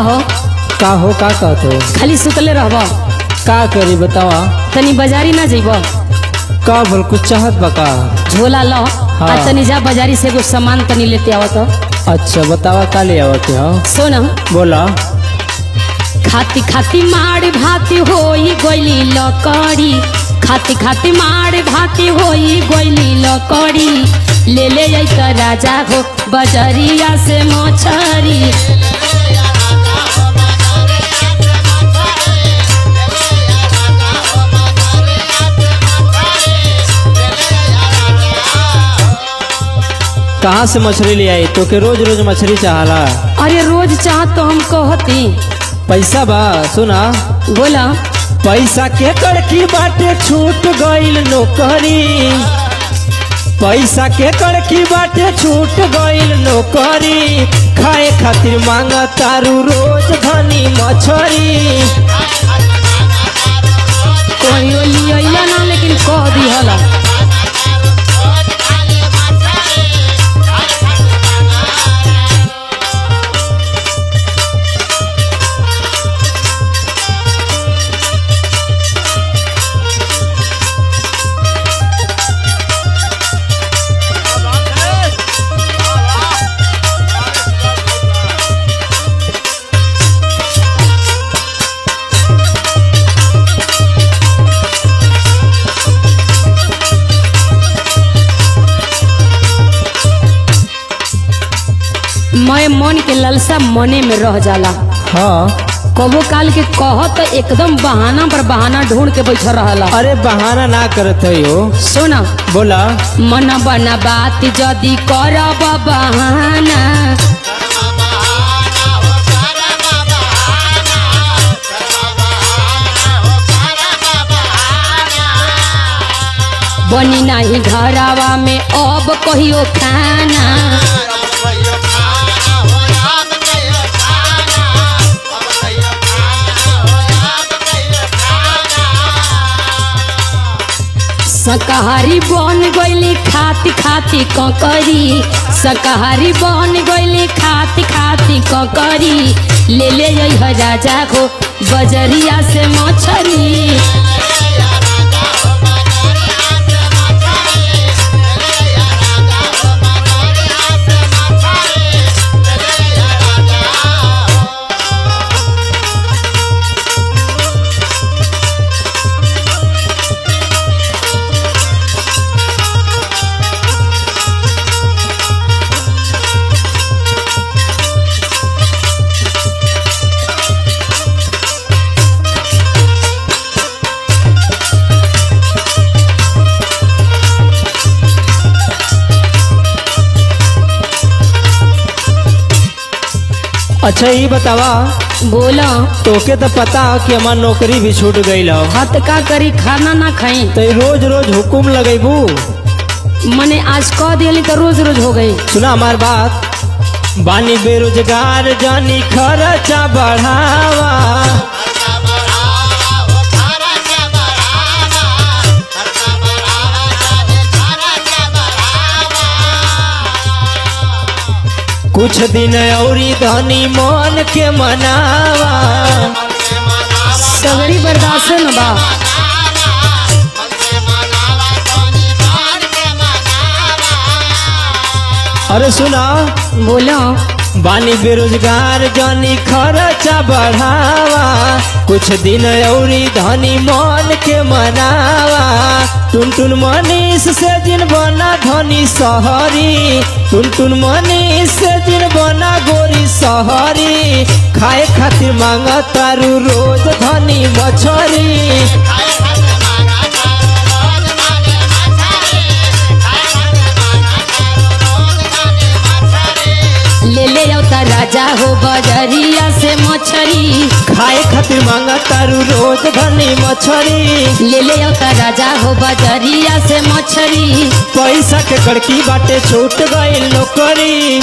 का हो का कहतो खाली सुतले रहब? का करी बतावा। तनी बाजारी ना जइब? का बोल कुछ चाहत बा का? झोला लो हाँ। आ तनी जा बाजारी से कुछ सामान तनी लेते आवत। अच्छा बतावा का ले आवत हो? सुन बोला। खाती खाती मार भाती होई गोइली लकड़ी, खाती खाती मार भाती होई गोइली लकड़ी, ले ले अइत राजा हो बजरिया से मछरी। कहाँ से मछली ले आई? तो के रोज रोज मछली चाहला? अरे रोज चाह तो हम कहती। पैसा बा? सुना बोला। पैसा के कड़की बाटे छूट गईल नौकरी, पैसा के कड़की बाटे छूट गईल नौकरी, खाए खातिर मांग तारू रोज धनी मछरी। कहियो लिया ना लेकिन कह दी हला। मैं मन के ललसा मने में रह जाला। हाँ कबो काल के कहत एकदम बहाना पर बहाना ढूंढ के बैठा रहला। अरे बहाना ना करत हो। सुना। बोला। मन बना बात जदी करब बहाना, बनी नहीं घरावा में अब कहियो खाना। शाकाहारी बन गईली खाती खाती ककरी, शाकाहारी बन गईली खाती खाती ककरी, ले ले अइह राजा को बजरिया से मछरी। अच्छा ये बतावा। बोला। तोके तो पता हो कि हमार नौकरी भी छूट गई हो। हाँ तो का करी, खाना ना खाई तो रोज रोज हुकुम लगेबू? मने आज कह दिली तो रोज रोज हो गई। सुना हमार बात। बानी बेरोजगार जानी खर्चा बढ़ावा, कुछ दिन औरी धनी मन के मनावा। सगरी बर्दाश्त न बा। अरे सुना। बोलो। बानी बेरोजगार जानी खर्चा बढ़ावा, कुछ दिन औरी धनी मन के मनावा। टुन टुन मनीष से जिन बना धनी सहरी, टुन टुन मनीष से जिन बना गोरी सहरी, खाए खातिर मांग तारू रोज धनी मछरी। ले ले अवता राजा हो बजरिया से मछरी, खाए खातिर मांगा तारू रोज धनी मछरी। ले ले अवता राजा हो बजरिया से मछरी। पैसा के कड़की बाटे छूट गई नौकरी।